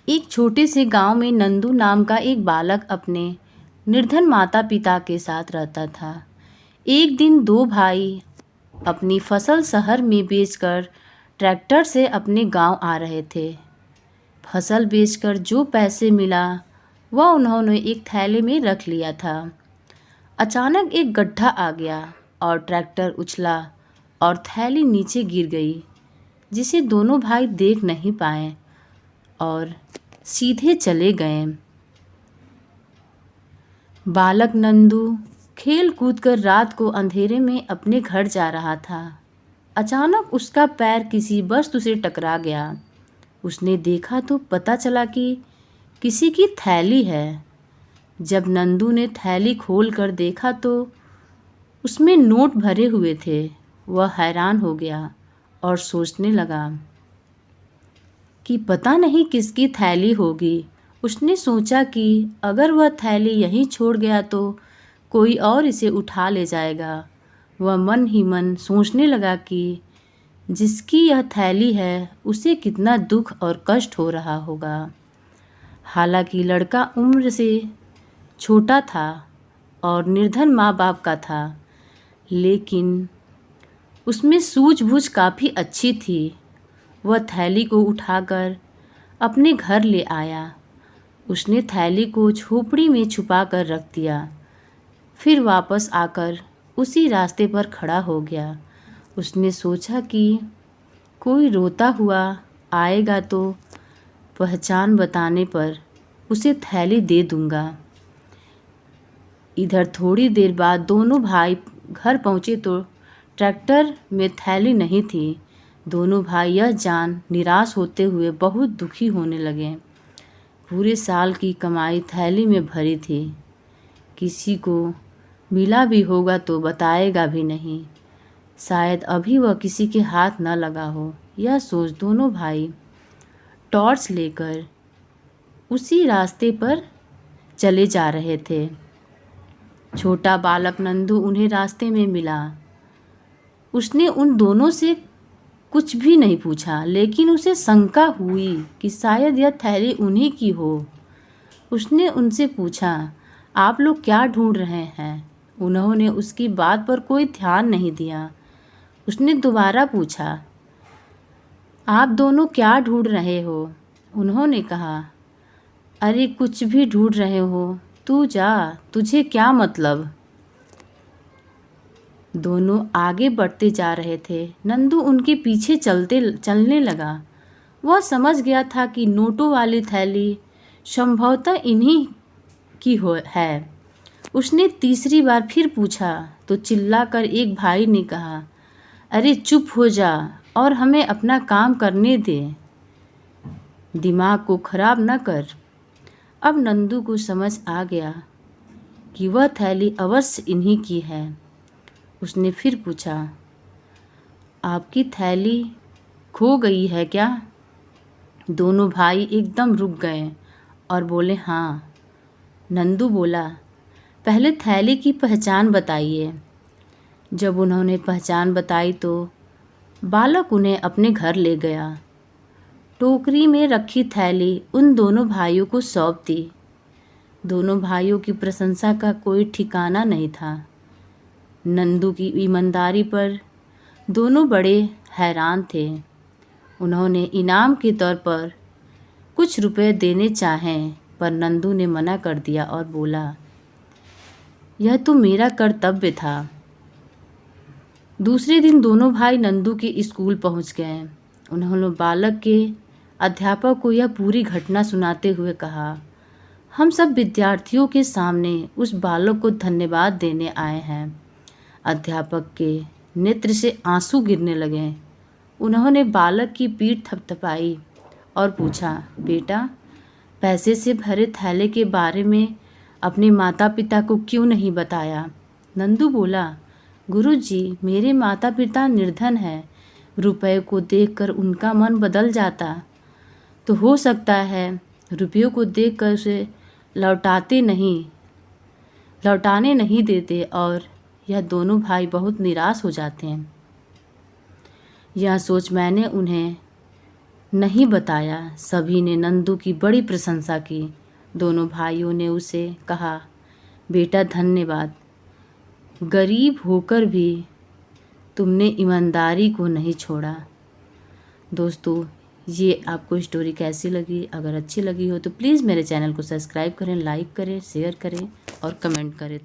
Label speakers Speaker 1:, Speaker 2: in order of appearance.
Speaker 1: एक छोटे से गांव में नंदू नाम का एक बालक अपने निर्धन माता पिता के साथ रहता था। एक दिन दो भाई अपनी फसल शहर में बेचकर ट्रैक्टर से अपने गांव आ रहे थे। फसल बेचकर जो पैसे मिला वह उन्होंने एक थैले में रख लिया था। अचानक एक गड्ढा आ गया और ट्रैक्टर उछला और थैली नीचे गिर गई, जिसे दोनों भाई देख नहीं पाए और सीधे चले गए। बालक नंदू खेल कूद कर रात को अंधेरे में अपने घर जा रहा था। अचानक उसका पैर किसी वस्तु से टकरा गया। उसने देखा तो पता चला कि किसी की थैली है। जब नंदू ने थैली खोल कर देखा तो उसमें नोट भरे हुए थे। वह हैरान हो गया और सोचने लगा कि पता नहीं किसकी थैली होगी। उसने सोचा कि अगर वह थैली यहीं छोड़ गया तो कोई और इसे उठा ले जाएगा। वह मन ही मन सोचने लगा कि जिसकी यह थैली है उसे कितना दुख और कष्ट हो रहा होगा। हालांकि लड़का उम्र से छोटा था और निर्धन माँ बाप का था, लेकिन उसमें सूझबूझ काफ़ी अच्छी थी। वह थैली को उठाकर अपने घर ले आया। उसने थैली को झोपड़ी में छुपा कर रख दिया। फिर वापस आकर उसी रास्ते पर खड़ा हो गया। उसने सोचा कि कोई रोता हुआ आएगा तो पहचान बताने पर उसे थैली दे दूंगा। इधर थोड़ी देर बाद दोनों भाई घर पहुँचे तो ट्रैक्टर में थैली नहीं थी। दोनों भाई यह जान निराश होते हुए बहुत दुखी होने लगे। पूरे साल की कमाई थैली में भरी थी। किसी को मिला भी होगा तो बताएगा भी नहीं। शायद अभी वह किसी के हाथ न लगा हो। यह सोच दोनों भाई टॉर्च लेकर उसी रास्ते पर चले जा रहे थे। छोटा बालक नंदू उन्हें रास्ते में मिला। उसने उन दोनों से कुछ भी नहीं पूछा, लेकिन उसे शंका हुई कि शायद यह थैली उन्हीं की हो। उसने उनसे पूछा, आप लोग क्या ढूंढ रहे हैं? उन्होंने उसकी बात पर कोई ध्यान नहीं दिया। उसने दोबारा पूछा, आप दोनों क्या ढूंढ रहे हो? उन्होंने कहा, अरे कुछ भी ढूंढ रहे हो, तू जा, तुझे क्या मतलब? दोनों आगे बढ़ते जा रहे थे। नंदू उनके पीछे चलने लगा। वह समझ गया था कि नोटों वाली थैली संभवतः इन्हीं की है। उसने तीसरी बार फिर पूछा तो चिल्लाकर एक भाई ने कहा, अरे चुप हो जा और हमें अपना काम करने दे, दिमाग को खराब न कर। अब नंदू को समझ आ गया कि वह थैली अवश्य इन्हीं की है। उसने फिर पूछा, आपकी थैली खो गई है क्या? दोनों भाई एकदम रुक गए और बोले, हाँ। नंदू बोला, पहले थैली की पहचान बताइए। जब उन्होंने पहचान बताई तो बालक उन्हें अपने घर ले गया। टोकरी में रखी थैली उन दोनों भाइयों को सौंप दी। दोनों भाइयों की प्रशंसा का कोई ठिकाना नहीं था। नंदू की ईमानदारी पर दोनों बड़े हैरान थे। उन्होंने इनाम के तौर पर कुछ रुपए देने चाहें, पर नंदू ने मना कर दिया और बोला, यह तो मेरा कर्तव्य था। दूसरे दिन दोनों भाई नंदू के स्कूल पहुंच गए। उन्होंने बालक के अध्यापक को यह पूरी घटना सुनाते हुए कहा, हम सब विद्यार्थियों के सामने उस बालक को धन्यवाद देने आए हैं। अध्यापक के नेत्र से आंसू गिरने लगे। उन्होंने बालक की पीठ थपथपाई और पूछा, बेटा, पैसे से भरे थैले के बारे में अपने माता पिता को क्यों नहीं बताया? नंदू बोला, गुरुजी, मेरे माता पिता निर्धन हैं। रुपए को देखकर उनका मन बदल जाता तो हो सकता है रुपयों को देखकर उसे लौटाने नहीं देते और यह दोनों भाई बहुत निराश हो जाते हैं। यह सोच मैंने उन्हें नहीं बताया। सभी ने नंदू की बड़ी प्रशंसा की। दोनों भाइयों ने उसे कहा, बेटा धन्यवाद, गरीब होकर भी तुमने ईमानदारी को नहीं छोड़ा। दोस्तों, ये आपको स्टोरी कैसी लगी? अगर अच्छी लगी हो तो प्लीज़ मेरे चैनल को सब्सक्राइब करें, लाइक करें, शेयर करें और कमेंट करें।